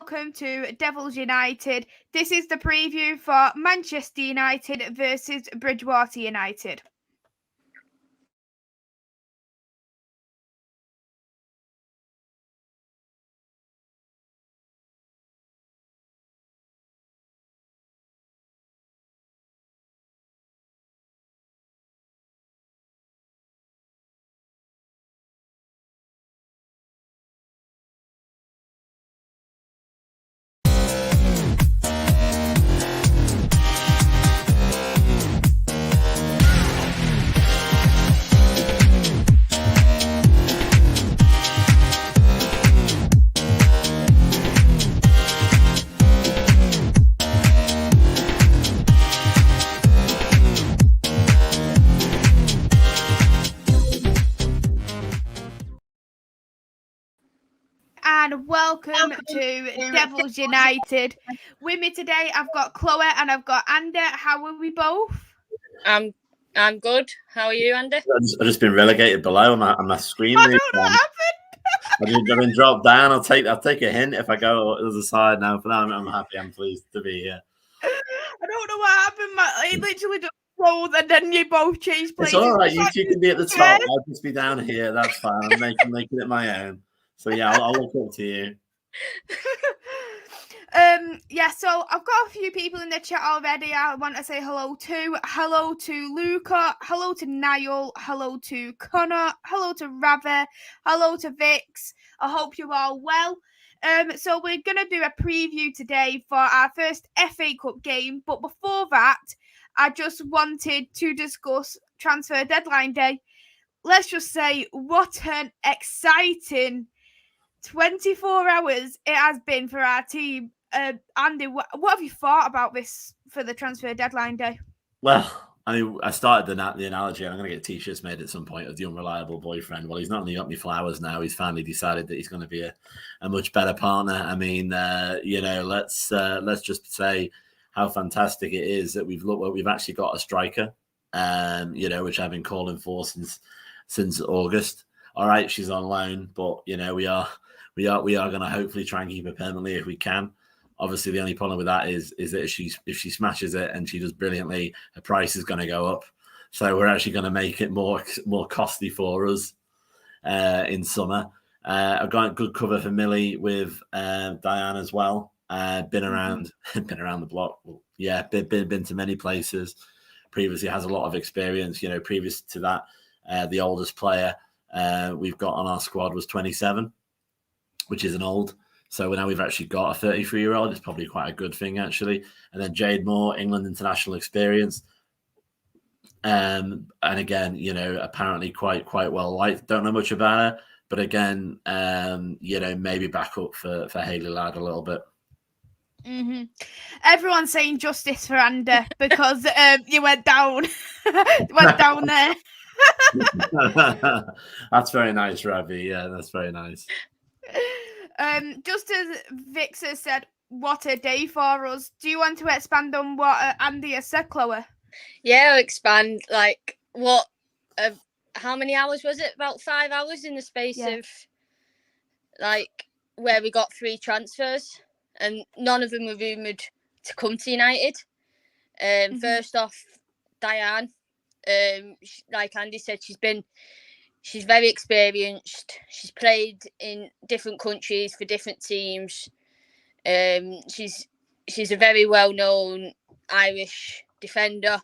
welcome to Devils United. This is the preview for Manchester United versus Bridgwater United. And welcome to Devils United. With me today, I've got Chloe and I've got Andy. How are we both? I'm good. How are you, Andy? I've just been relegated below on my screen. I don't know what happened. I've been dropped down. I'll take a hint if I go to the side now. For now, I'm happy. I'm pleased to be here. I don't know what happened. It literally just rolled and then you both changed places. It's all right. You two can be at the top. I'll just be down here. That's fine. I'm making it my own. So yeah, I'll look up to you. So I've got a few people in the chat already. I want to say hello to Luca, hello to Niall, hello to Connor, hello to Ravi, hello to Vix. I hope you're all well. So we're gonna do a preview today for our first FA Cup game, but before that, I just wanted to discuss transfer deadline day. Let's just say what an exciting 24 hours it has been for our team. Andy, what have you thought about this for the transfer deadline day? Well, I started the analogy. I'm going to get t-shirts made at some point of the unreliable boyfriend. Well, he's not only got me flowers now. He's finally decided that he's going to be a much better partner. I mean, let's just say how fantastic it is that we've actually got a striker. Which I've been calling for since August. All right, she's on loan, but we are going to hopefully try and keep her permanently if we can. Obviously, the only problem with that is that if she smashes it and she does brilliantly, her price is going to go up. So we're actually going to make it more costly for us in summer. I've got good cover for Millie with Diane as well. Been around the block. Yeah, been to many places. Previously has a lot of experience. Previous to that, the oldest player we've got on our squad was 27, which isn't old. So now we've actually got a 33-year-old. It's probably quite a good thing, actually. And then Jade Moore, England international experience. And again, apparently quite well liked. Don't know much about her. But again, maybe back up for Hayley Ladd a little bit. Mm-hmm. Everyone's saying justice for Andy because you went down. went down there. That's very nice, Ravi. Yeah, that's very nice. Just as Vix has said, what a day for us. Do you want to expand on what Andy has said, Chloe? Yeah, I'll expand. Like, how many hours was it? About 5 hours in the space of, where we got 3 transfers, and none of them were rumoured to come to United. First off, Diane. Like Andy said, she's very experienced. She's played in different countries for different teams. She's a very well-known Irish defender,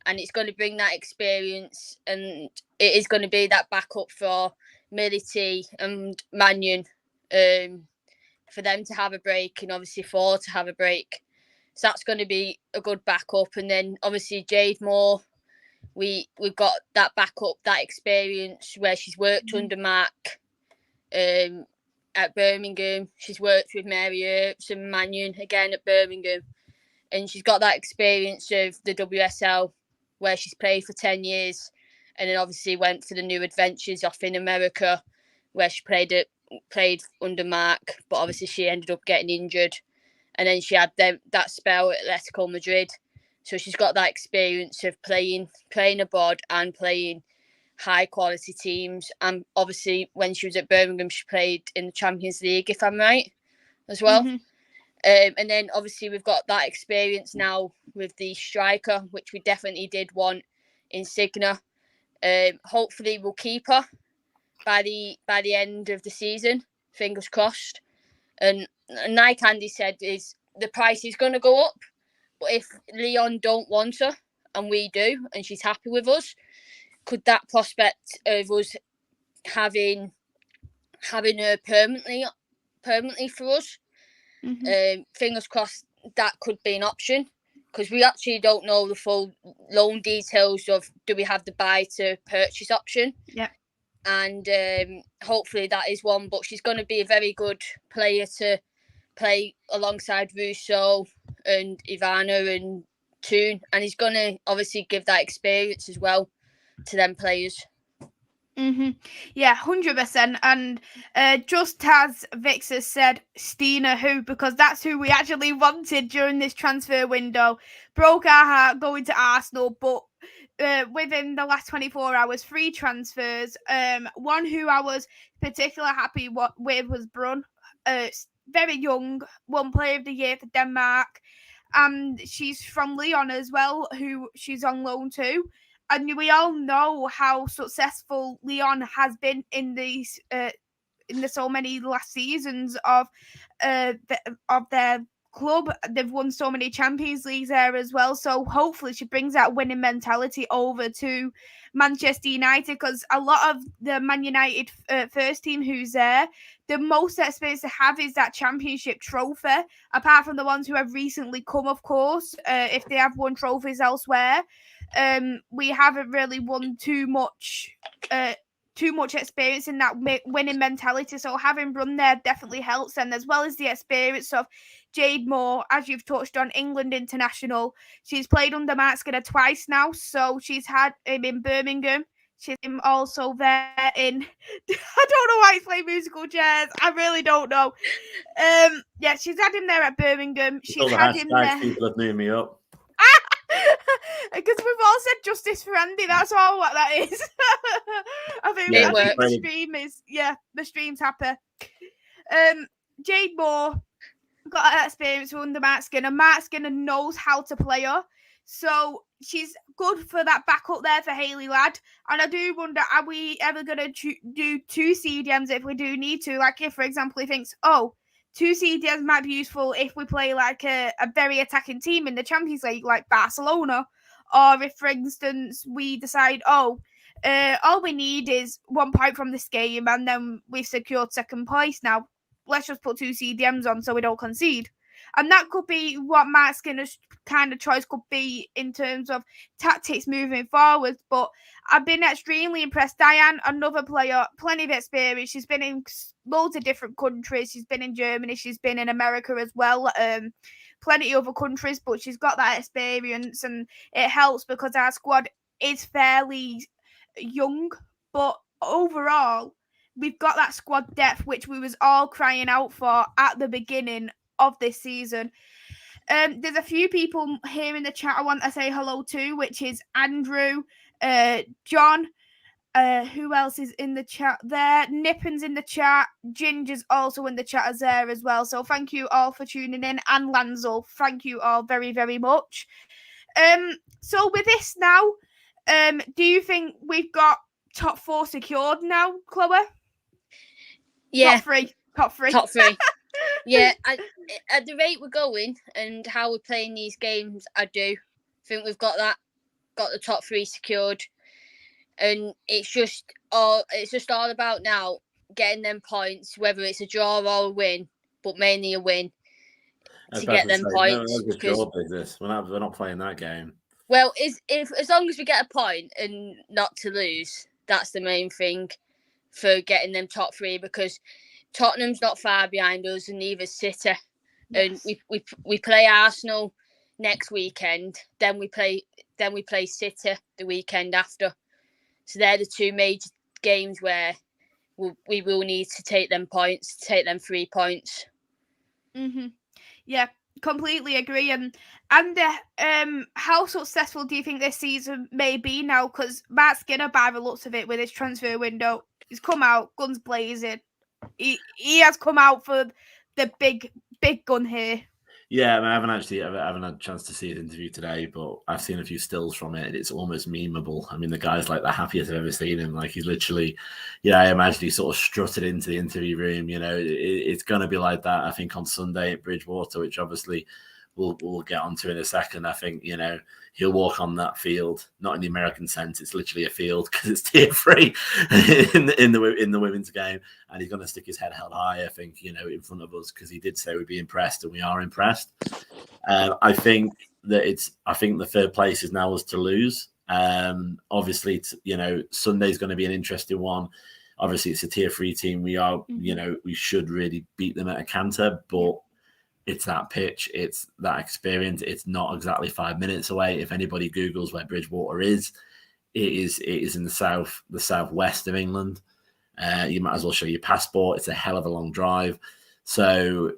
and it's going to bring that experience, and it is going to be that backup for Millie T and Mannion, for them to have a break, and obviously for to have a break. So that's going to be a good backup. And then obviously Jade Moore, we've got that backup, that experience where she's worked under Mark at Birmingham. She's worked with Mary Earps and Mannion again at Birmingham. And she's got that experience of the WSL where she's played for 10 years. And then obviously went for the new adventures off in America where she played under Mark. But obviously she ended up getting injured. And then she had that spell at Atletico Madrid. So she's got that experience of playing abroad and playing high quality teams. And obviously when she was at Birmingham, she played in the Champions League, if I'm right, as well. Mm-hmm. And then obviously we've got that experience now with the striker, which we definitely did want in Signa. Hopefully we'll keep her by the end of the season. Fingers crossed. And like Andy said, is the price is going to go up. But if Leon don't want her and we do, and she's happy with us, could that prospect of us having her permanently for us? Fingers crossed that could be an option, because we actually don't know the full loan details of, do we have the buy to purchase option? Yeah. And hopefully that is one, but she's going to be a very good player to play alongside Russo and Ivana and Toon, and he's going to obviously give that experience as well to them players. Yeah, 100%. And just as Vix said, Stina, who, because that's who we actually wanted during this transfer window, broke our heart going to Arsenal, but within the last 24 hours, 3 transfers. One who I was particularly happy with was Brun. Very young, won Player of the Year for Denmark. And she's from Lyon as well, who she's on loan to. And we all know how successful Lyon has been in these in the so many last seasons of their club. They've won so many Champions Leagues there as well. So hopefully she brings that winning mentality over to Manchester United, because a lot of the Man United first team who's there, the most experience they have is that championship trophy, apart from the ones who have recently come, of course, if they have won trophies elsewhere. We haven't really won too much experience in that winning mentality, so having Brun there definitely helps, and as well as the experience of Jade Moore, as you've touched on, England international. She's played under Mark Skinner twice now, so she's had him in Birmingham. She's him also there in I don't know why he's playing musical chairs. I really don't know. Yeah, she's had him there at Birmingham. She's had him there. People have named me up. Because we've all said justice for Andy. That's all what that is. I think the stream is, the stream's happy. Jade Moore got that experience under Mark Skinner. Mark Skinner knows how to play her, so she's good for that backup there for Hayley Ladd. And I do wonder, are we ever going to do 2 CDMs if we do need to? Like, if, for example, he thinks, 2 CDMs might be useful if we play like a very attacking team in the Champions League, like Barcelona. Or if, for instance, we decide, all we need is 1 point from this game and then we've secured second place now. Let's just put 2 CDMs on so we don't concede. And that could be what Mark Skinner's kind of choice could be in terms of tactics moving forward. But I've been extremely impressed. Diane, another player, plenty of experience. She's been in loads of different countries. She's been in Germany. She's been in America as well. Plenty of other countries, but she's got that experience, and it helps because our squad is fairly young. But overall, we've got that squad depth, which we was all crying out for at the beginning of this season. There's a few people here in the chat I want to say hello to, which is Andrew, John, who else is in the chat there? Nippin's in the chat. Ginger's also in the chat as there as well. So thank you all for tuning in. And Lanzel, thank you all very, very much. So with this now, do you think we've got top 4 secured now, Chloe? Yeah. Top three. Yeah, at the rate we're going and how we're playing these games, I do think we've got the top 3 secured. And it's just all about now getting them points, whether it's a draw or a win, but mainly a win to get them points. We're not playing that game. Well, as long as we get a point and not to lose, that's the main thing for getting them top 3, because Tottenham's not far behind us, and neither City. Yes. And we play Arsenal next weekend, then we play City the weekend after. So they're the 2 major games where we will need to take them 3 points. Yeah, completely agree. And how successful do you think this season may be now? Because Mark Skinner, by the looks of it, with his transfer window, he's come out guns blazing. He has come out for the big gun here. Yeah, I mean, I haven't had a chance to see his interview today, but I've seen a few stills from it. It's almost memeable. I mean, the guy's like the happiest I've ever seen him. Like he's literally, I imagine he sort of strutted into the interview room. It's going to be like that. I think on Sunday at Bridgwater, which obviously we'll get onto in a second. I think he'll walk on that field, not in the American sense. It's literally a field because it's tier 3 in the women's game, and he's going to stick his head held high. I think in front of us because he did say we'd be impressed, and we are impressed. I think the third place is now us to lose. Obviously, Sunday's going to be an interesting one. Obviously, it's a tier 3 team. We are, we should really beat them at a canter, but it's that pitch, it's that experience. It's not exactly 5 minutes away. If anybody Googles where Bridgwater is, it is in the southwest of England. You might as well show your passport. It's a hell of a long drive. So,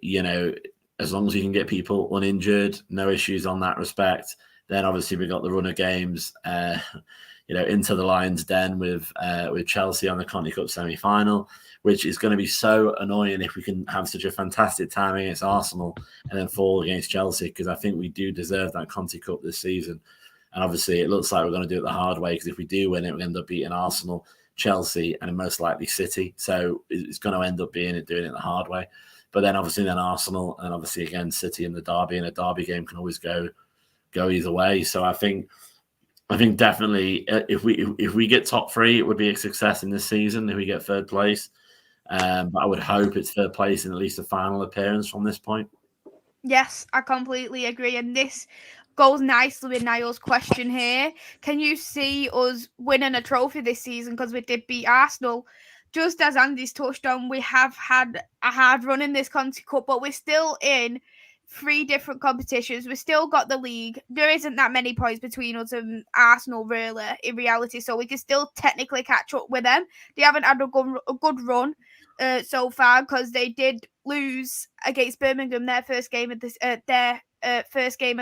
as long as we can get people uninjured, no issues on that respect, then obviously we got the run of games, into the Lions' Den with Chelsea on the Conti Cup semi-final, which is going to be so annoying if we can have such a fantastic time against Arsenal and then fall against Chelsea, because I think we do deserve that Conti Cup this season. And obviously it looks like we're going to do it the hard way, because if we do win it, we'll end up beating Arsenal, Chelsea, and most likely City. So it's going to end up doing it the hard way. But then obviously Arsenal, and obviously again City in the derby, and a derby game can always go either way. So I think definitely if we get top 3, it would be a success in this season. If we get third place, but I would hope it's third place in at least a final appearance from this point. Yes, I completely agree, and this goes nicely with Niall's question here. Can you see us winning a trophy this season? Because we did beat Arsenal. Just as Andy's touched on, we have had a hard run in this Conti Cup, but we're still in 3 different competitions. We still got the league. There isn't that many points between us and Arsenal, really, in reality, so we can still technically catch up with them. They haven't had a good run so far, because they did lose against Birmingham their first game of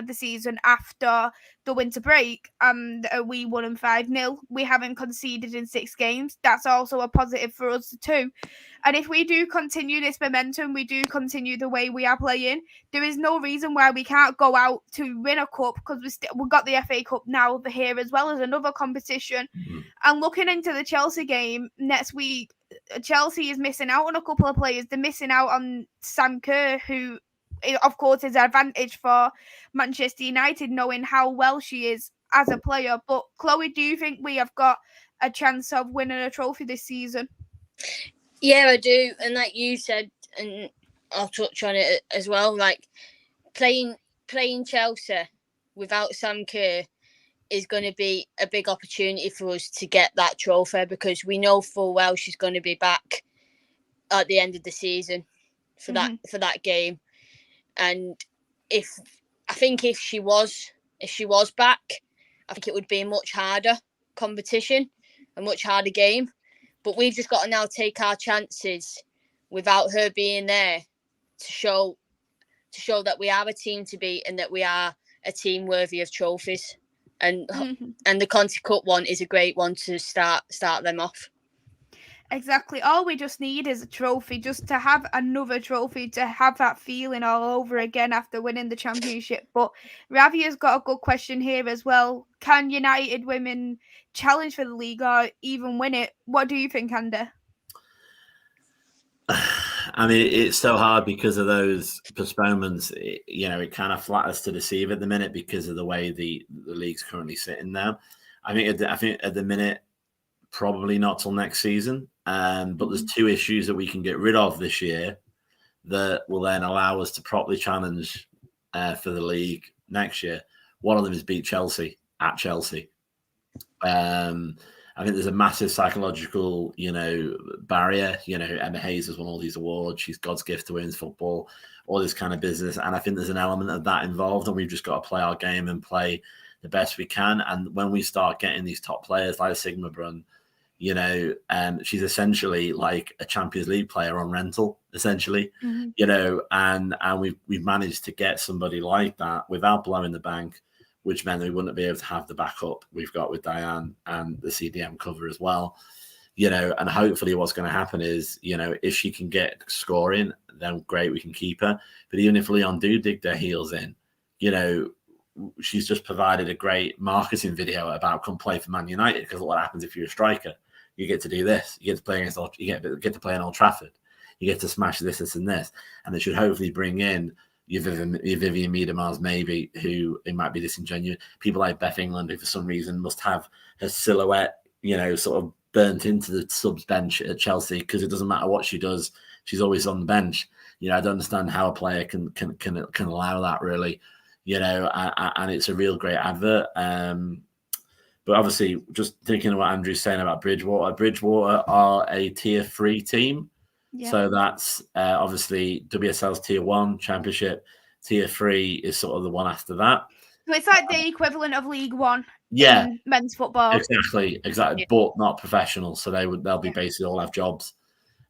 the season after the winter break, and we won them 5-0. We haven't conceded in 6 games. That's also a positive for us too. And if we do continue this momentum, we do continue the way we are playing, there is no reason why we can't go out to win a cup, because we've got the FA Cup now here, as well as another competition. Mm-hmm. And looking into the Chelsea game next week, Chelsea is missing out on a couple of players. They're missing out on Sam Kerr, who, of course, is an advantage for Manchester United, knowing how well she is as a player. But Chloe, do you think we have got a chance of winning a trophy this season? Yeah, I do. And like you said, and I'll touch on it as well, like playing Chelsea without Sam Kerr is going to be a big opportunity for us to get that trophy, because we know full well she's going to be back at the end of the season for that game. And if she was back, I think it would be a much harder competition, a much harder game. But we've just got to now take our chances without her being there to show that we are a team to beat, and that we are a team worthy of trophies. And the Conti Cup one is a great one to start them off. Exactly. All we just need is a trophy, just to have another trophy, to have that feeling all over again after winning the championship. But Ravia's got a good question here as well. Can United Women challenge for the league or even win it? What do you think, Andy? I mean, it's so hard because of those postponements. It kind of flatters to deceive at the minute because of the way the league's currently sitting now. I think at the minute, probably not till next season. But there's 2 issues that we can get rid of this year that will then allow us to properly challenge for the league next year. One of them is beat Chelsea at Chelsea. I think there's a massive psychological, barrier. Emma Hayes has won all these awards. She's God's gift to women's football, all this kind of business. And I think there's an element of that involved, and we've just got to play our game and play the best we can. And when we start getting these top players like Sigma Brunn, she's essentially like a Champions League player on rental, essentially, and we've managed to get somebody like that without blowing the bank, which meant we wouldn't be able to have the backup we've got with Diane and the CDM cover as well. and hopefully what's going to happen is, if she can get scoring, then great, we can keep her. But even if Leon do dig their heels in, she's just provided a great marketing video about come play for Man United, because what happens if you're a striker? You get to do this. You get to play get to play in Old Trafford. You get to smash this, and this. And it should hopefully bring in your Vivian Miedemars, maybe, who it might be disingenuous. People like Beth England, who for some reason must have her silhouette, sort of burnt into the subs bench at Chelsea, because it doesn't matter what she does, she's always on the bench. I don't understand how a player can allow that, really. And it's a real great advert. But obviously, just thinking of what Andrew's saying about Bridgwater. Bridgwater are a tier 3 team. Yeah. So that's obviously WSL's tier 1 championship. Tier 3 is sort of the one after that. So it's like the equivalent of League One. Yeah, in men's football. Exactly, yeah. But not professional. So they'll be basically all have jobs.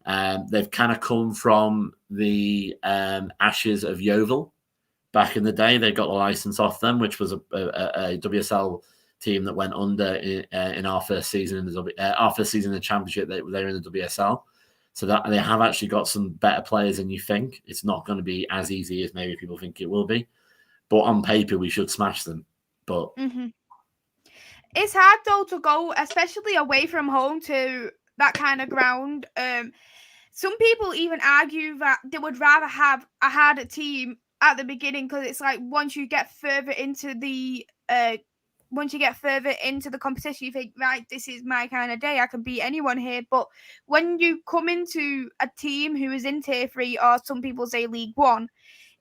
They've kind of come from the ashes of Yeovil back in the day. They got the license off them, which was a WSL team that went under in our first season in the championship. They were in the WSL, so that they have actually got some better players than you think. It's not going to be as easy as maybe people think it will be, but on paper we should smash them. But it's hard though to go, especially away from home, to that kind of ground. Some people even argue that they would rather have a harder team at the beginning, because it's like once you get further into the competition, you think, right, this is my kind of day. I can beat anyone here. But when you come into a team who is in tier 3, or some people say League One,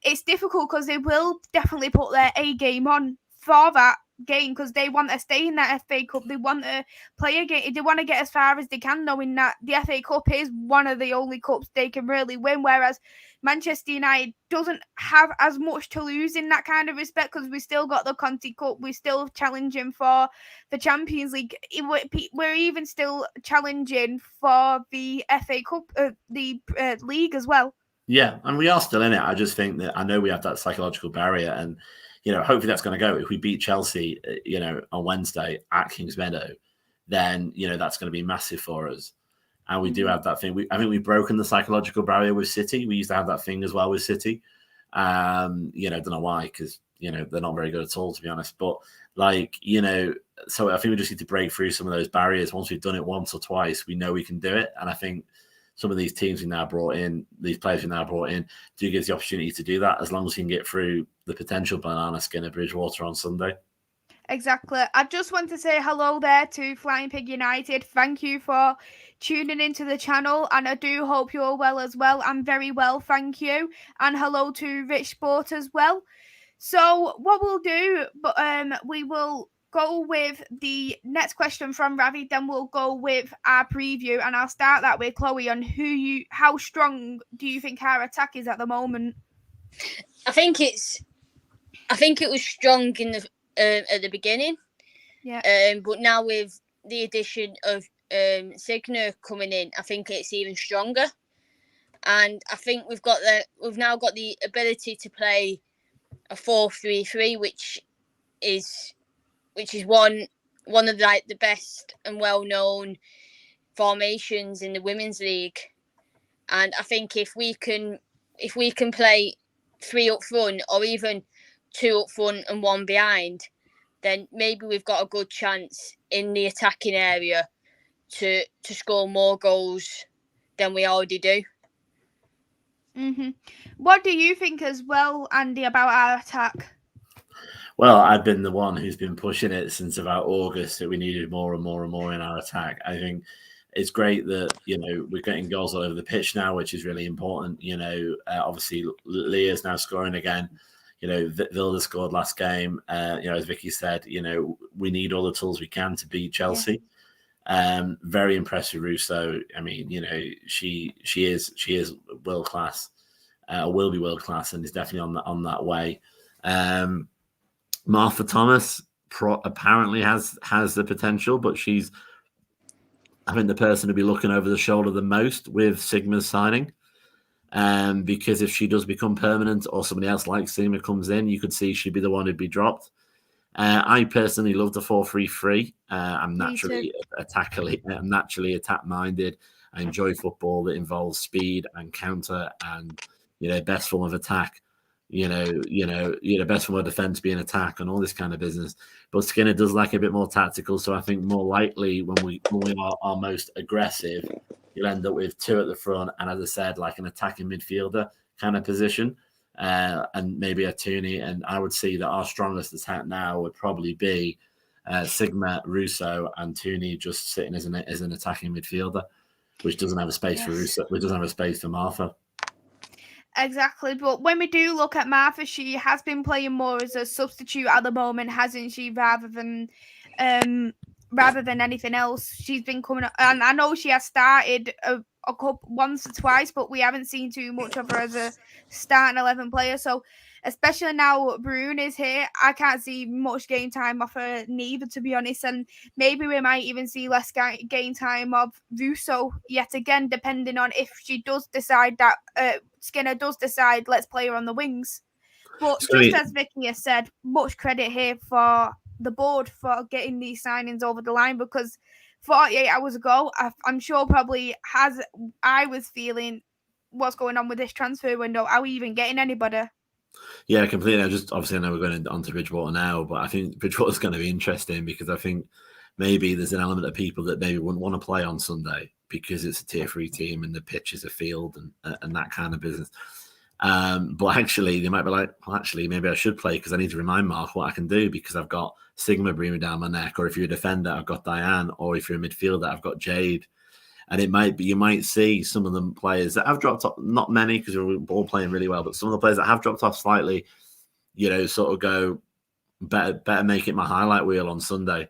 it's difficult, because they will definitely put their A game on for that game, because they want to stay in that FA Cup. They want to play a game. They want to get as far as they can, knowing that the FA Cup is one of the only cups they can really win, whereas Manchester United doesn't have as much to lose in that kind of respect, because we still got the Conti Cup. We're still challenging for the Champions League. We're even still challenging for the FA Cup, the league as well. Yeah, and we are still in it. I just think that I know we have that psychological barrier, and hopefully that's going to go. If we beat Chelsea, on Wednesday at Kings Meadow, then that's going to be massive for us. And we do have that thing. I think we've broken the psychological barrier with City. We used to have that thing as well with City. Don't know why, because they're not very good at all, to be honest. But so I think we just need to break through some of those barriers. Once we've done it once or twice, we know we can do it. And I think some of these teams we now brought in, these players we now brought in, do give us the opportunity to do that, as long as we can get through the potential banana skin of Bridgwater on Sunday. Exactly. I just want to say hello there to Flying Pig United. Thank you for tuning into the channel, and I do hope you're well as well. I'm very well, thank you. And hello to Rich Sport as well. So what we'll do, we will go with the next question from Ravi, then we'll go with our preview, and I'll start that with Chloe on how strong do you think our attack is at the moment? I think it was strong in the at the beginning, but now with the addition of Signer coming in, I think it's even stronger, and I think we've now got the ability to play a 4-3-3, which is one of the best and well-known formations in the women's league. And I think if we can play 3 up front, or even 2 up front and 1 behind, then maybe we've got a good chance in the attacking area to score more goals than we already do. What do you think as well, Andy, about our attack? Well, I've been the one who's been pushing it since about August that we needed more and more and more in our attack. I think it's great that, we're getting goals all over the pitch now, which is really important. Obviously Leah's now scoring again. Vilda scored last game. As Vicky said, we need all the tools we can to beat Chelsea. Yeah. Very impressive, Russo. I mean, she is world class, will be world class, and is definitely on that way. Martha Thomas apparently has the potential, but she's, I think, the person to be looking over the shoulder the most with Sigma's signing. Because if she does become permanent, or somebody else like Sigma comes in, you could see she'd be the one who'd be dropped. I personally love the 4-3-3. I'm Me naturally attack minded. I enjoy football that involves speed and counter and best form of attack. Best form of defense being attack and all this kind of business. But Skinner does like a bit more tactical, so I think more likely when we are our most aggressive, you'll end up with 2 at the front, and as I said, like an attacking midfielder kind of position. And maybe a Tooney, and I would see that our strongest attack now would probably be Sigma, Russo, and Tooney just sitting as an attacking midfielder, which doesn't have a space for Russo, which doesn't have a space for Martha. Exactly, but when we do look at Martha, she has been playing more as a substitute at the moment, hasn't she? Rather than anything else, she's been coming up, and I know she has started a couple once or twice, but we haven't seen too much of her as a starting 11 player. So, especially now Brune is here, I can't see much game time off her neither, to be honest. And maybe we might even see less game time of Russo yet again, depending on if she does decide that Skinner does decide let's play her on the wings. But just as Vicky has said, much credit here for the board for getting these signings over the line, because 48 hours ago, I'm sure probably I was feeling what's going on with this transfer window. Are we even getting anybody? Yeah, completely. I know we're going on to Bridgwater now, but I think Bridgwater's going to be interesting because I think maybe there's an element of people that maybe wouldn't want to play on Sunday because it's a tier 3 team and the pitch is a field and that kind of business. But actually, they might be like, well, actually, maybe I should play because I need to remind Mark what I can do because I've got Sigma breathing down my neck, or if you're a defender, I've got Diane, or if you're a midfielder, I've got Jade. And it might be, you might see some of the players that have dropped off, not many because we're all playing really well, but some of the players that have dropped off slightly, sort of go, better make it my highlight wheel on Sunday,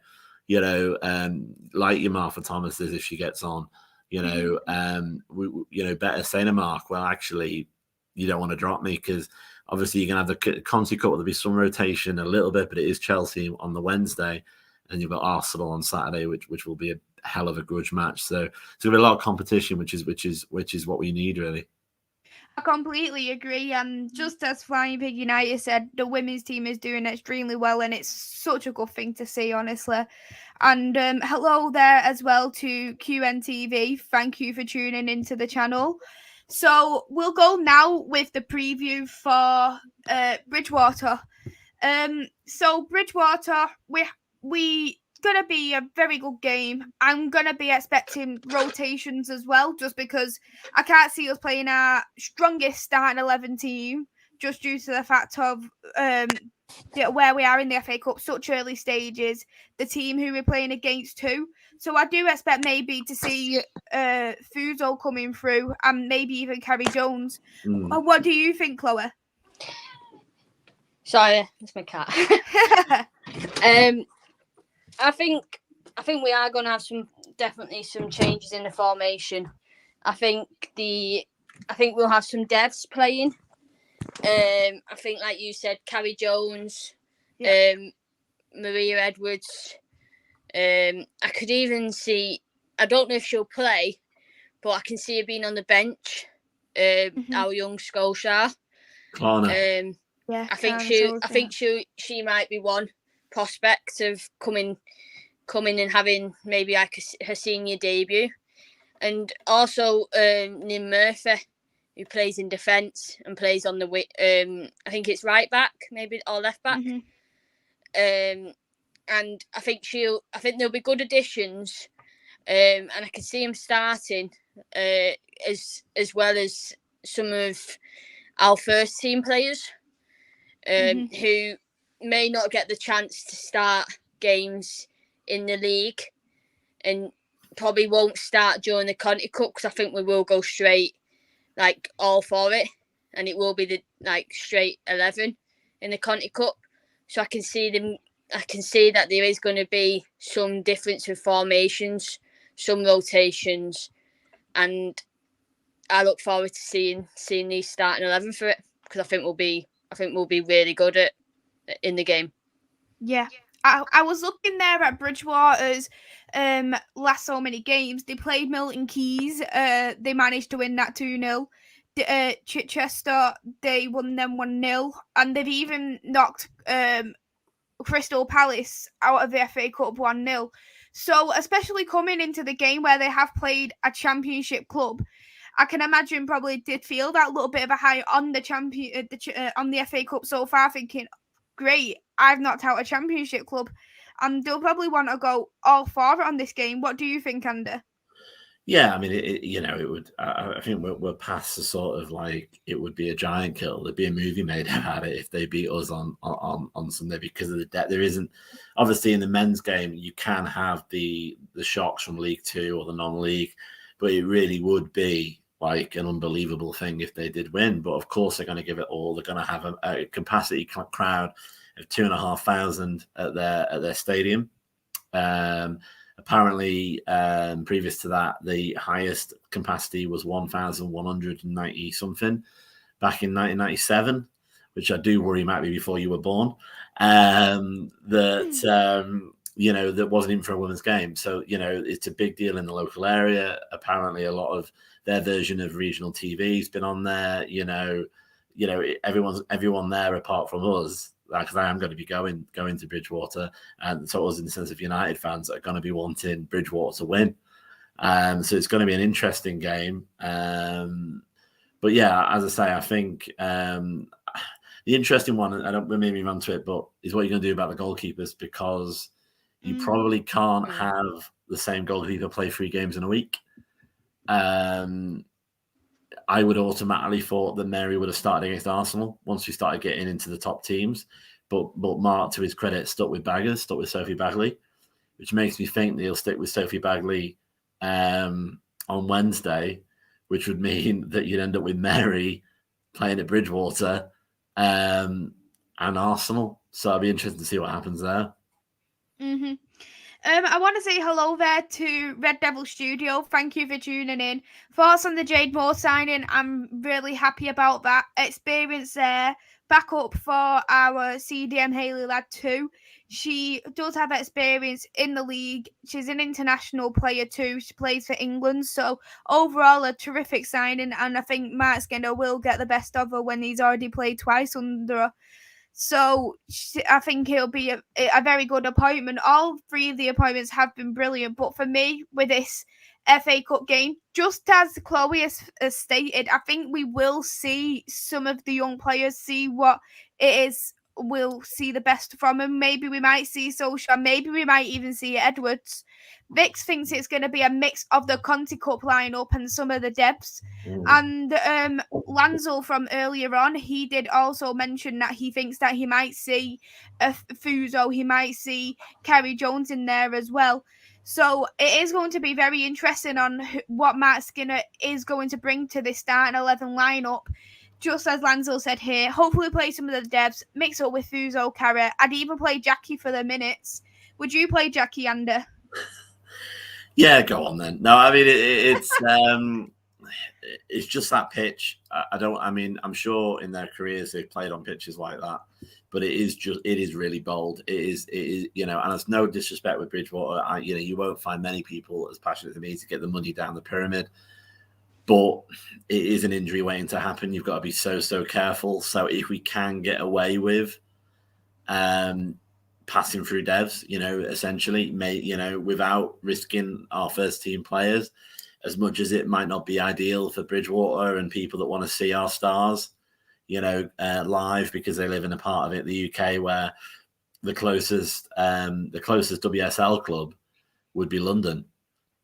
like your Martha Thomas is if she gets on, better say to Mark, well, actually, you don't want to drop me because obviously you're going to have the Conti Cup, there'll be some rotation a little bit, but it is Chelsea on the Wednesday and you've got Arsenal on Saturday, which will be a hell of a grudge match. So it's going to be a lot of competition, which is what we need really. I completely agree, and just as Flying Pig United said, the women's team is doing extremely well, and it's such a good thing to see, honestly. And hello there as well to QNTV. Thank you for tuning into the channel. So we'll go now with the preview for Bridgwater. So Bridgwater, we gonna be a very good game. I'm gonna be expecting rotations as well, just because I can't see us playing our strongest starting 11 team, just due to the fact of where we are in the FA Cup, such early stages, the team who we're playing against too. So I do expect maybe to see Fuso coming through and maybe even Carrie Jones. What do you think, Chloe? Sorry, that's my cat. I think we are going to have definitely some changes in the formation. I think we'll have some devs playing. I think, like you said, Carrie Jones, Maria Edwards. I could even see, I don't know if she'll play, but I can see her being on the bench. Our young Scotia. I think she might be one prospect of coming and having maybe like her senior debut, and also Nim Murphy, who plays in defence and plays on the I think it's right back maybe or left back. And I think they'll be good additions, and I can see him starting as well as some of our first team players who may not get the chance to start games in the league and probably won't start during the Conti Cup, because I think we will go straight all for it, and it will be the straight 11 in the Conti Cup. So I can see that there is going to be some difference with formations, some rotations, and I look forward to seeing these starting 11 for it, because I think we'll be really good in the game. Yeah. I was looking there at Bridgwater's last so many games. They played Milton Keynes. They managed to win that 2-0. Chichester, they won them 1-0. And they've even knocked Crystal Palace out of the FA Cup 1-0. So, especially coming into the game where they have played a championship club, I can imagine probably did feel that little bit of a high on the on the FA Cup so far, thinking, great, I've knocked out a championship club, and they'll probably want to go all for it on this game. What do you think, Andy? Yeah, I mean, it would. I think we're past the sort of like it would be a giant kill. There'd be a movie made about it if they beat us on Sunday because of the debt. There isn't obviously in the men's game you can have the shocks from League Two or the non-league, but it really would be like an unbelievable thing if they did win. But of course they're going to give it all. They're going to have a capacity crowd of 2,500 at their stadium. Apparently, previous to that, the highest capacity was 1,190 something back in 1997, which I do worry might be before you were born. That wasn't even for a women's game. So, it's a big deal in the local area. Apparently, a lot of their version of regional TV has been on there. Everyone there apart from us. Because I am going to be going to Bridgwater, and so us in the sense of United fans are going to be wanting Bridgwater to win. So it's going to be an interesting game. But yeah, as I say, I think the interesting one, I don't maybe run to it, but is what you're going to do about the goalkeepers, because you probably can't have the same goalkeeper play 3 games in a week. I would automatically thought that Mary would have started against Arsenal once we started getting into the top teams. But Mark, to his credit, stuck with Sophie Bagley, which makes me think that he'll stick with Sophie Bagley on Wednesday, which would mean that you'd end up with Mary playing at Bridgwater and Arsenal. So I'd be interested to see what happens there. Mm-hmm. I want to say hello there to Red Devil Studio. Thank you for tuning in. Thoughts on the Jade Moore signing? I'm really happy about that. Experience there. Back up for our CDM Haley lad too. She does have experience in the league. She's an international player too. She plays for England. So overall, a terrific signing. And I think Mark Skinner will get the best of her when he's already played twice under her. So I think it'll be a very good appointment. All 3 of the appointments have been brilliant. But for me, with this FA Cup game, just as Chloe has stated, I think we will see some of the young players see what it is. We'll see the best from them. Maybe we might see Solskjaer. Maybe we might even see Edwards. Vix thinks it's going to be a mix of the Conti Cup lineup and some of the depths. And Lanzel from earlier on, he did also mention that he thinks that he might see Fuso, he might see Kerry Jones in there as well. So it is going to be very interesting on what Mark Skinner is going to bring to this starting 11 lineup. Just as Lanzel said here, hopefully play some of the devs, mix up with Fuso, Kerry. I'd even play Jackie for the minutes. Would you play Jackie, Andy? Yeah, go on then. No, I mean it's just that pitch. I'm sure in their careers they've played on pitches like that, but it is really bold. It is, and it's no disrespect with Bridgwater. You won't find many people as passionate as me to get the money down the pyramid, but it is an injury waiting to happen. You've got to be so careful. So if we can get away with, passing through devs, essentially, without risking our first team players, as much as it might not be ideal for Bridgwater and people that want to see our stars, live, because they live in a part of it, the UK, where the closest WSL club would be London,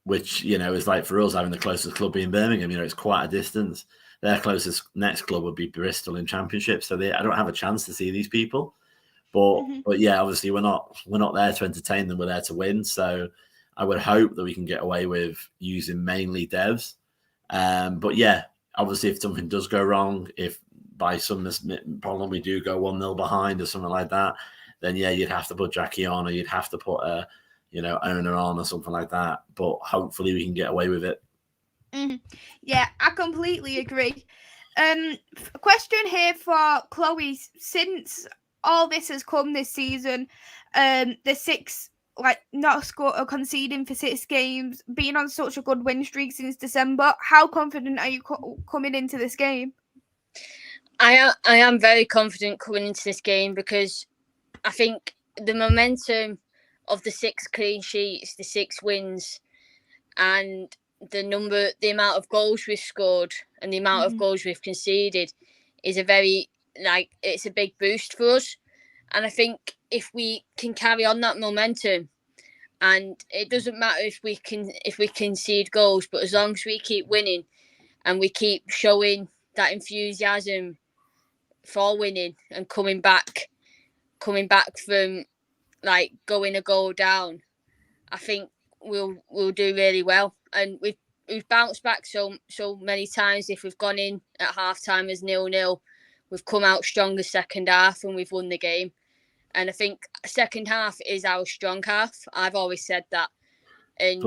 which, is like for us having the closest club being Birmingham, it's quite a distance. Their closest next club would be Bristol in Championship. So I don't have a chance to see these people. But yeah, obviously we're not there to entertain them. We're there to win. So I would hope that we can get away with using mainly devs. But yeah, obviously if something does go wrong, if by some problem we do go 1-0 behind or something like that, then yeah, you'd have to put Jackie on, or you'd have to put owner on or something like that. But hopefully we can get away with it. Yeah, I completely agree. A question here for Chloe. Since all this has come this season, the 6 not conceding for 6 games, being on such a good win streak since December, how confident are you coming into this game? I am very confident coming into this game, because I think the momentum of the 6 clean sheets, the 6 wins, and the amount of goals we've scored and the amount of goals we've conceded is it's a big boost for us. And I think if we can carry on that momentum, and it doesn't matter if we concede goals, but as long as we keep winning and we keep showing that enthusiasm for winning and coming back from like going a goal down, I think we'll do really well. And we've bounced back so many times. If we've gone in at half time as 0-0, we've come out stronger second half and we've won the game. And I think second half is our strong half. I've always said that. And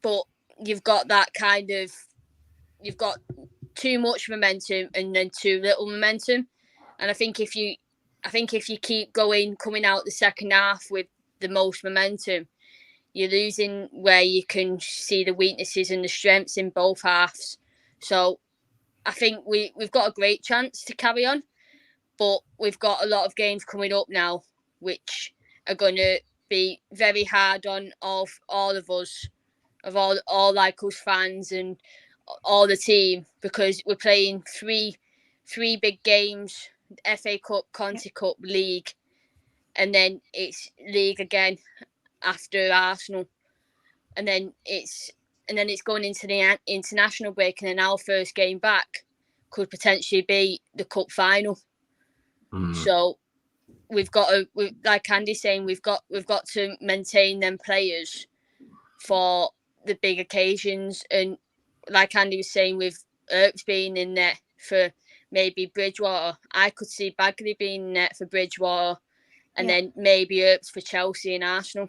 but you've got that kind of, you've got too much momentum and then too little momentum. And I think if you keep coming out the second half with the most momentum, you're losing where you can see the weaknesses and the strengths in both halves. So I think we've got a great chance to carry on, but we've got a lot of games coming up now, which are going to be very hard on all of us, of all like us fans and all the team, because we're playing three big games: FA Cup, Conti Cup, League, and then it's League again after Arsenal, and then it's going into the international break, and then our first game back could potentially be the cup final. So we've got to, like Andy's saying, we've got to maintain them players for the big occasions. And like Andy was saying, with Earps being in there for maybe Bridgwater, I could see Bagley being in there for Bridgwater, and then maybe Earps for Chelsea and Arsenal.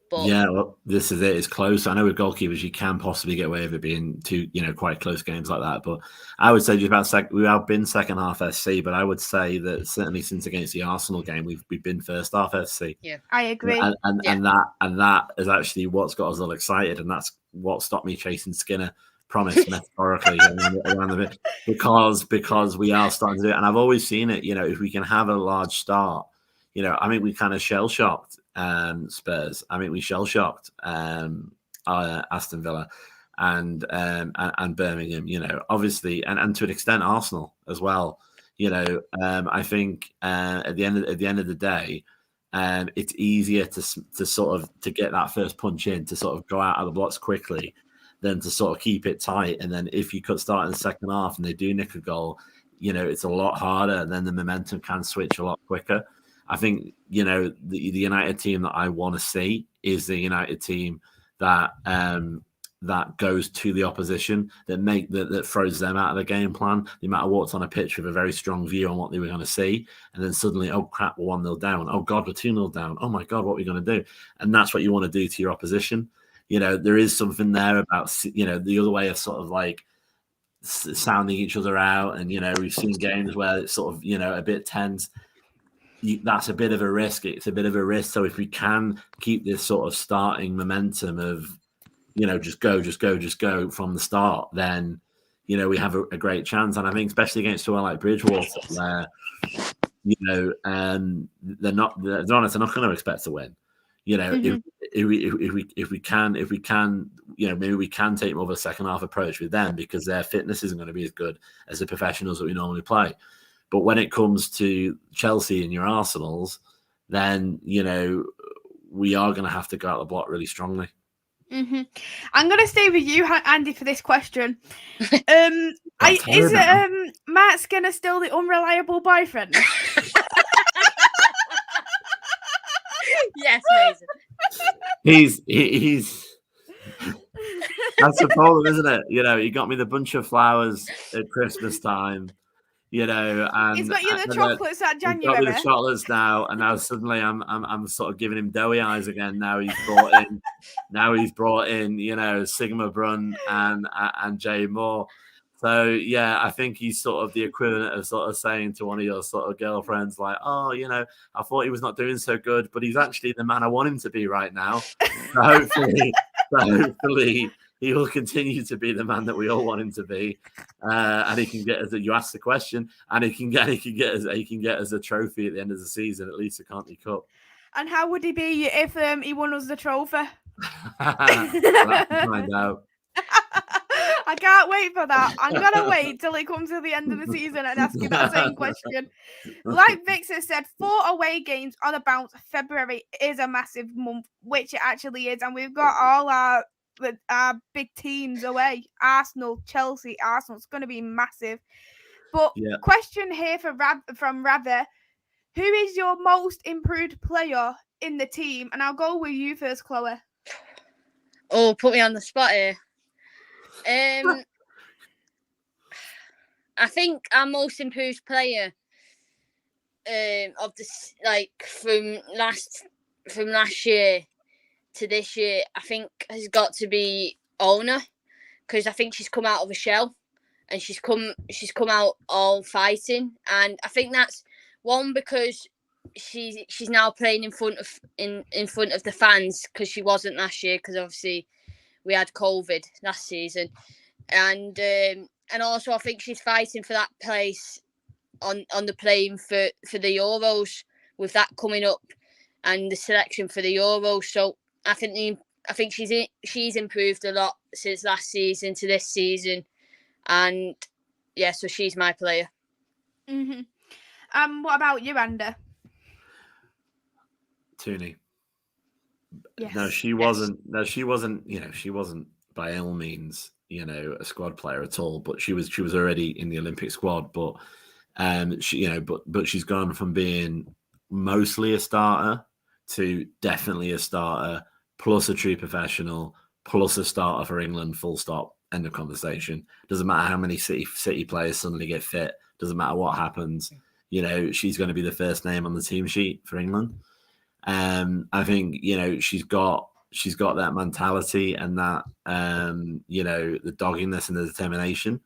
But well, this is it. It's close. I know with goalkeepers, you can possibly get away with it being two, quite close games like that. But I would say we have been second half SC, but I would say that certainly since against the Arsenal game, we've been first half SC. Yeah, I agree. And that is actually what's got us all excited, and that's what stopped me chasing Skinner. Promise metaphorically around the bit, because we are starting to do it. And I've always seen it. If we can have a large start, I mean, we kind of shell shocked Spurs. I mean, we shell shocked Aston Villa and Birmingham. Obviously, and to an extent Arsenal as well. I think at the end of the day, it's easier to get that first punch in, to sort of go out of the blocks quickly, than to sort of keep it tight. And then if you could start in the second half and they do nick a goal, it's a lot harder, and then the momentum can switch a lot quicker. I think, the United team that I want to see is the United team that goes to the opposition, that throws them out of the game plan. They might have walked on a pitch with a very strong view on what they were going to see, and then suddenly, oh crap, we're 1-0 down. Oh God, we're 2-0 down. Oh my God, what are we going to do? And that's what you want to do to your opposition. There is something there about, the other way of sort of like sounding each other out. And, we've seen games where it's sort of, a bit tense. That's a bit of a risk. It's a bit of a risk. So if we can keep this sort of starting momentum of, just go from the start, then, we have a great chance. And I think especially against someone like Bridgwater, where, they're not going to expect to win. If we can, maybe we can take more of a second half approach with them, because their fitness isn't going to be as good as the professionals that we normally play. But when it comes to Chelsea and your Arsenals, then, we are going to have to go out the block really strongly. I'm going to stay with you, Andy, for this question. Is Matt Skinner still the unreliable boyfriend? Yes, Maisy. He's that's the problem, isn't it? He got me the bunch of flowers at Christmas time, and he's got you the chocolates at January. He's got me the chocolates now, and now suddenly I'm sort of giving him doughy eyes again. Now he's brought in Sigma Brun and Jay Moore. So yeah, I think he's sort of the equivalent of sort of saying to one of your sort of girlfriends, like, oh, I thought he was not doing so good, but he's actually the man I want him to be right now. So hopefully He will continue to be the man that we all want him to be, and he can get us. You asked the question, and he can get us a trophy at the end of the season, at least a County Cup. And how would he be if he won us the trophy? We'll have to find out. I can't wait for that. I'm gonna wait till it comes to the end of the season and ask you that same question. Like Victor said, 4 away games on a bounce. February is a massive month, which it actually is, and we've got all our big teams away. Arsenal, Chelsea, Arsenal. It's going to be massive. But question here from Rather, who is your most improved player in the team? And I'll go with you first, Chloe. Oh, put me on the spot here. I think our most improved player of this, like from last year to this year, I think has got to be Ona, because I think she's come out of a shell and she's come out all fighting, and I think that's one because she's now playing in front of the fans, because she wasn't last year because obviously we had COVID last season, and also I think she's fighting for that place on the plane for the Euros, with that coming up and the selection for the Euros. So I think she's improved a lot since last season to this season, and yeah, so she's my player. What about you, Andy? Tooney. Yes. No, she wasn't. No, she wasn't. She wasn't by all means, a squad player at all. But she was already in the Olympic squad. But but she's gone from being mostly a starter to definitely a starter, plus a true professional, plus a starter for England. Full stop. End of conversation. Doesn't matter how many City players suddenly get fit. Doesn't matter what happens. She's going to be the first name on the team sheet for England. I think she's got that mentality and that the dogginess and the determination.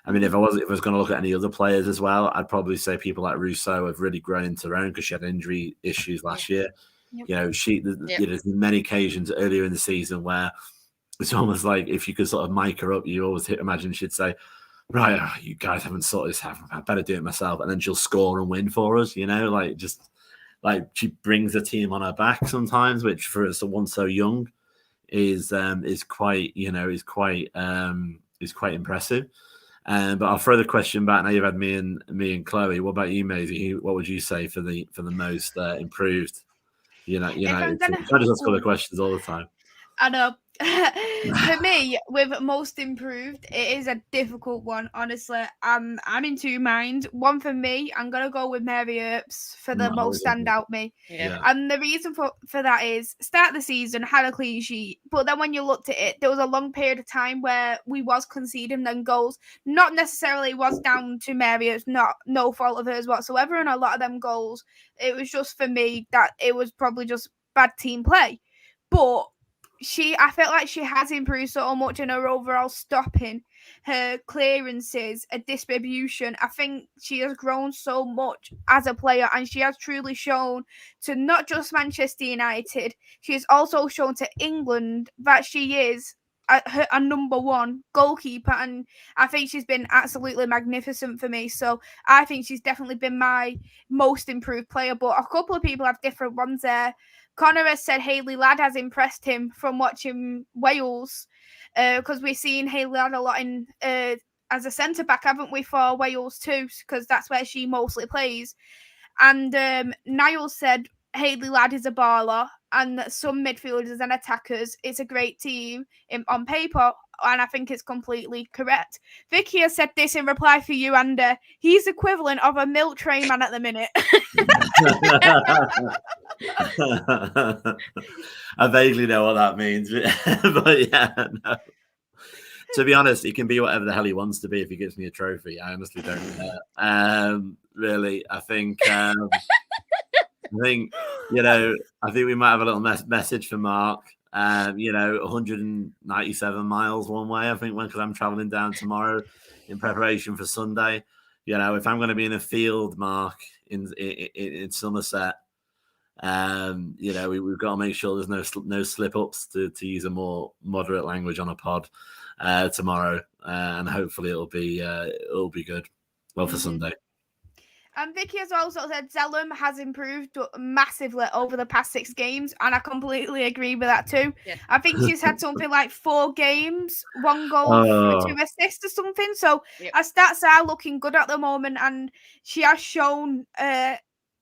I mean, if I was going to look at any other players as well, I'd probably say people like Rousseau have really grown into their own, because she had injury issues last year. Yep. There's many occasions earlier in the season where it's almost like if you could sort of mic her up, you always imagine she'd say, right, you guys haven't sorted this out, I better do it myself, and then she'll score and win for us. Like she brings the team on her back sometimes, which for someone so young is quite impressive. But I'll throw the question back now. You've had me and Chloe. What about you, Maisy? What would you say for the most improved? I just ask all the questions all the time. I know. For me, with most improved, it is a difficult one, honestly. I'm in two minds. One for me, I'm gonna go with Mary Earps for the most standout me. Yeah. And the reason for that is start of the season had a clean sheet, but then when you looked at it, there was a long period of time where we was conceding them goals. Not necessarily was down to Mary Earps, no fault of hers whatsoever, and a lot of them goals, it was just for me that it was probably just bad team play. But I felt like she has improved so much in her overall stopping, her clearances, her distribution. I think she has grown so much as a player, and she has truly shown to not just Manchester United, she has also shown to England that she is a number one goalkeeper, and I think she's been absolutely magnificent for me. So I think she's definitely been my most improved player, but a couple of people have different ones there. Connor has said Hayley Ladd has impressed him from watching Wales, because we've seen Hayley Ladd a lot in as a centre-back, haven't we, for Wales too, because that's where she mostly plays. And Niall said Hayley Ladd is a baller, and some midfielders and attackers, it's a great team on paper, and I think it's completely correct. Vicky has said this in reply for you, Andy. He's equivalent of a milk tray man at the minute. I vaguely know what that means, but yeah, no. To be honest, he can be whatever the hell he wants to be if he gives me a trophy. I honestly don't care. Really, I think we might have a little message for Mark. 197 miles one way, I think, because I'm traveling down tomorrow in preparation for Sunday. If I'm going to be in a field, Mark, in Somerset, You know, we've got to make sure there's no slip ups, to use a more moderate language on a pod tomorrow, and hopefully it'll be good. Well, for Sunday. And Vicky has also said Zellum has improved massively over the past 6 games, and I completely agree with that too. Yeah. I think she's had something like 4 games, 1 goal, 2 assists or something. So her stats are looking good at the moment, and she has shown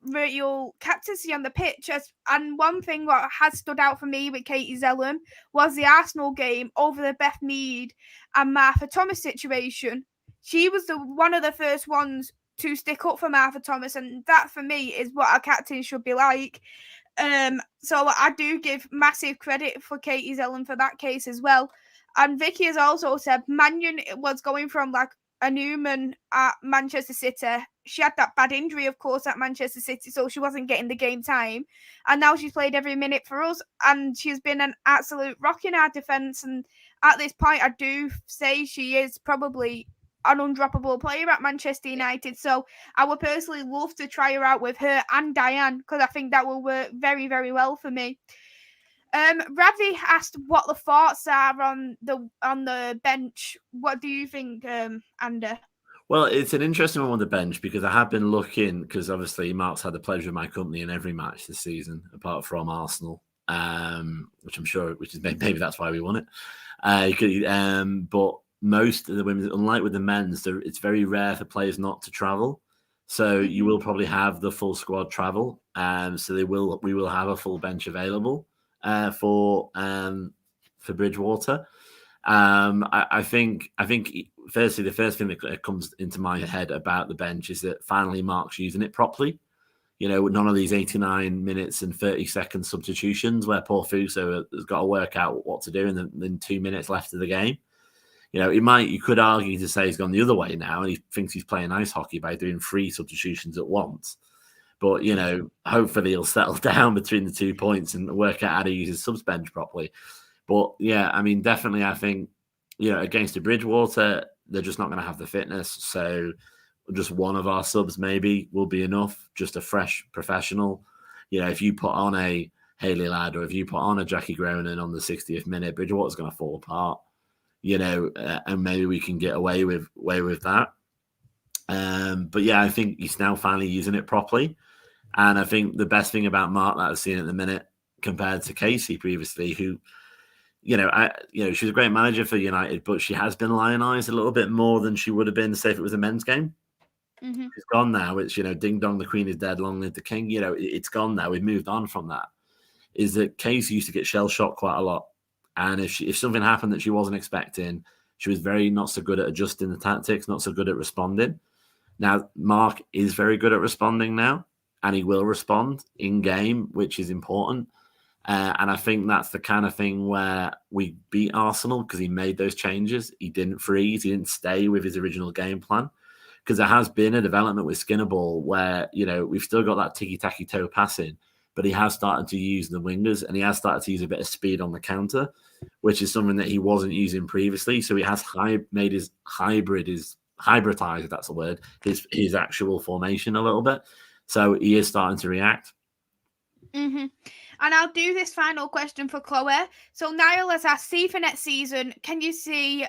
real captaincy on the pitch. And one thing that has stood out for me with Katie Zellum was the Arsenal game over the Beth Mead and Martha Thomas situation. She was one of the first ones to stick up for Martha Thomas, and that for me is what a captain should be like. So I do give massive credit for Katie Zellum for that case as well. And Vicky has also said Mannion was going from like a Newman at Manchester City. She had that bad injury, of course, at Manchester City, so she wasn't getting the game time. And now she's played every minute for us, and she's been an absolute rock in our defence. And at this point, I do say she is probably an undroppable player at Manchester United. So I would personally love to try her out with her and Diane, because I think that will work very, very well for me. Ravi asked what the thoughts are on the bench. What do you think, Ander? Well, it's an interesting one on the bench, because I have been looking, because obviously Mark's had the pleasure of my company in every match this season, apart from Arsenal, which is maybe that's why we won it. But most of the women, unlike with the men's, it's very rare for players not to travel. So you will probably have the full squad travel. So we will have a full bench available for Bridgwater. I think firstly, the first thing that comes into my head about the bench is that finally Mark's using it properly. You know, none of these 89 minutes and 30-second substitutions where poor Fuso has got to work out what to do in the 2 minutes left of the game. You know, you could argue to say he's gone the other way now, and he thinks he's playing ice hockey by doing 3 substitutions at once. But, you know, hopefully he'll settle down between the 2 points and work out how to use his subs bench properly. But, yeah, I mean, definitely I think, you know, against the Bridgwater, they're just not going to have the fitness. So just one of our subs maybe will be enough, just a fresh professional. You know, if you put on a Hayley Ladd or if you put on a Jackie Gronin on the 60th minute, Bridgwater's going to fall apart. You know, and maybe we can get away with that. But yeah, I think he's now finally using it properly. And I think the best thing about Mark that I've seen at the minute compared to Casey previously, who, she was a great manager for United, but she has been lionized a little bit more than she would have been, say, if it was a men's game. Mm-hmm. It's gone now. It's, ding dong, the queen is dead, long live the king. It's gone now. We've moved on from that. Is that Casey used to get shell shocked quite a lot. And if something happened that she wasn't expecting, she was very not so good at adjusting the tactics, not so good at responding. Now, Mark is very good at responding now, and he will respond in game, which is important. And I think that's the kind of thing where we beat Arsenal because he made those changes. He didn't freeze. He didn't stay with his original game plan. Because there has been a development with Skinnerball where, we've still got that ticky-tacky toe passing, but he has started to use the wingers and he has started to use a bit of speed on the counter, which is something that he wasn't using previously. So he has hybridized, if that's a word, his actual formation a little bit. So he is starting to react. Mm-hmm. And I'll do this final question for Chloe. So Niall has asked, see for next season, can you see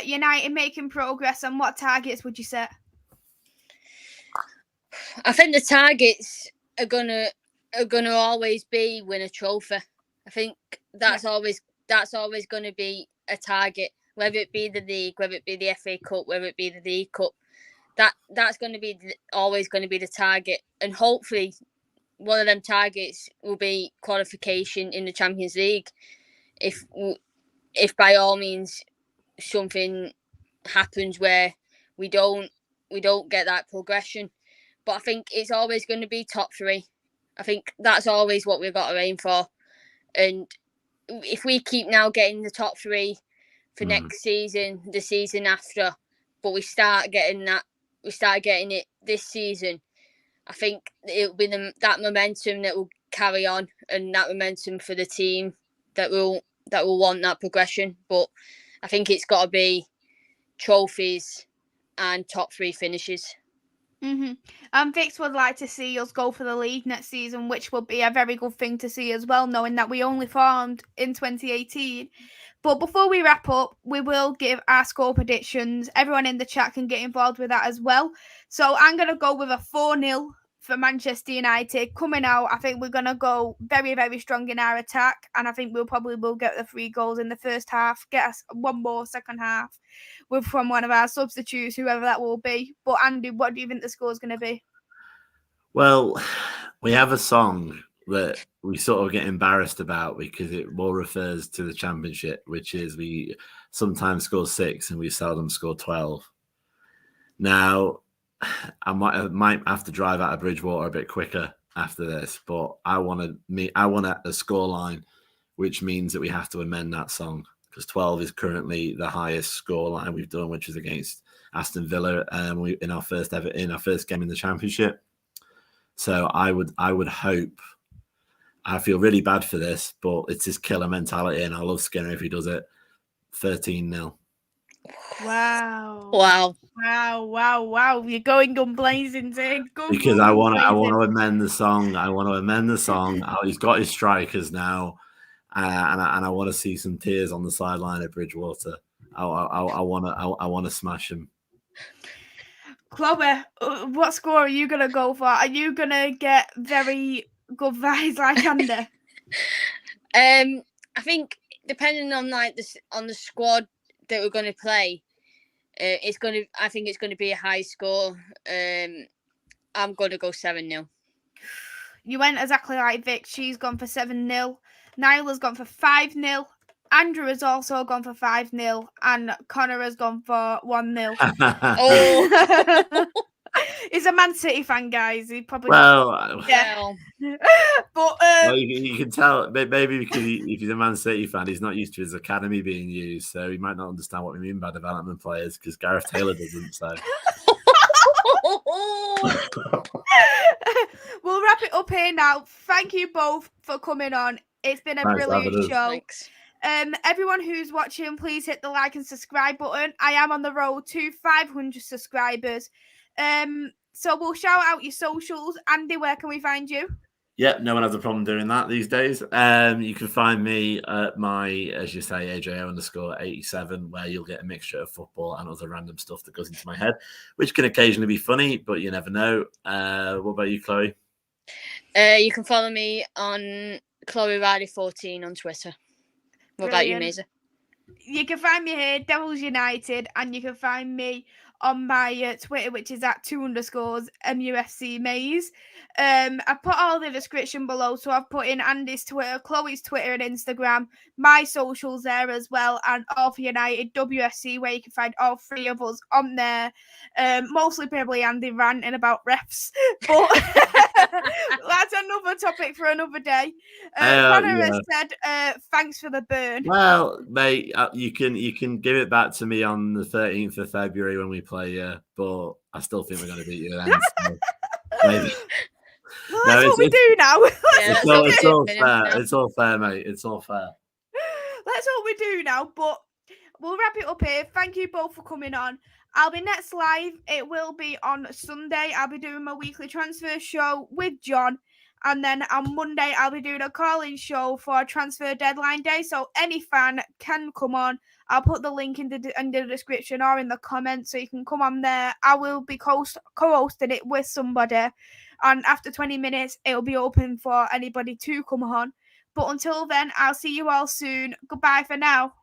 United making progress, and what targets would you set? I think the targets are gonna always be win a trophy. I think that's always going to be a target, whether it be the league, whether it be the FA Cup, whether it be the League Cup. That's going to be always going to be the target, and hopefully one of them targets will be qualification in the Champions League. If by all means something happens where we don't get that progression, but I think it's always going to be top 3. I think that's always what we've got to aim for, and if we keep now getting the top 3 for next season, the season after, but we start getting it this season, I think it'll be that momentum that will carry on, and that momentum for the team that will want that progression. But I think it's got to be trophies and top 3 finishes. And Vix would like to see us go for the league next season, which would be a very good thing to see as well, knowing that we only formed in 2018. But before we wrap up, we will give our score predictions. Everyone in the chat can get involved with that as well. So I'm going to go with a 4-0 for Manchester United. Coming out, I think we're going to go very, very strong in our attack. And I think we'll probably will get the 3 goals in the first half, get us one more second half from one of our substitutes, whoever that will be. But Andy, what do you think the score is going to be? Well, we have a song that we sort of get embarrassed about because it more refers to the championship, which is we sometimes score 6 and we seldom score 12. Now, I might have to drive out of Bridgwater a bit quicker after this, but I want a score line, which means that we have to amend that song because 12 is currently the highest score line we've done, which is against Aston Villa in our first game in the championship. So I would hope. I feel really bad for this, but it's his killer mentality, and I love Skinner if he does it. 13-0. Wow! You're going gun blazing, Zig. Because I want to amend the song. He's got his strikers now, and I want to see some tears on the sideline at Bridgwater. I want to smash him. Chloe, what score are you gonna go for? Are you gonna get very good vibes like Andy? I think depending on on the squad that we're going to play, I think it's going to be a high score. I'm going to go 7-0. You went exactly like Vic. She's gone for 7-0. Nyla's gone for 5-0. Andrew has also gone for 5-0, and Connor has gone for 1-0. Oh. He's a Man City fan, guys. He probably yeah. But you can tell maybe because if he's a Man City fan, he's not used to his academy being used, so he might not understand what we mean by development players because Gareth Taylor doesn't. So we'll wrap it up here now. Thank you both for coming on. It's been a brilliant show. Thanks. Everyone who's watching, please hit the like and subscribe button. I am on the road to 500 subscribers. So we'll shout out your socials. Andy, where can we find you? Yeah, no one has a problem doing that these days. You can find me at my, as you say, AJO_87, where you'll get a mixture of football and other random stuff that goes into my head, which can occasionally be funny, but you never know. What about you, Chloe? You can follow me on Chloe Riley 14 on Twitter. What about you, Maisy? You can find me here, Devils United, and you can find me on my Twitter, which is at 2_MUFCMais. I've put all the description below, so I've put in Andy's Twitter, Chloe's Twitter and Instagram, my socials there as well, and All for United WFC, where you can find all 3 of us on there. Mostly probably Andy ranting about refs, but that's another topic for another day. Connor has said, thanks for the burn. Well, mate, you can give it back to me on the 13th of February when we play you, but I still think we're going to beat you then. So maybe. Well, that's what we do now. It's all fair. It's all fair, mate. It's all fair. That's what we do now, but we'll wrap it up here. Thank you both for coming on. I'll be next live. It will be on Sunday. I'll be doing my weekly transfer show with John. And then on Monday, I'll be doing a call-in show for transfer deadline day. So any fan can come on. I'll put the link in the description or in the comments so you can come on there. I will be co-hosting it with somebody. And after 20 minutes, it'll be open for anybody to come on. But until then, I'll see you all soon. Goodbye for now.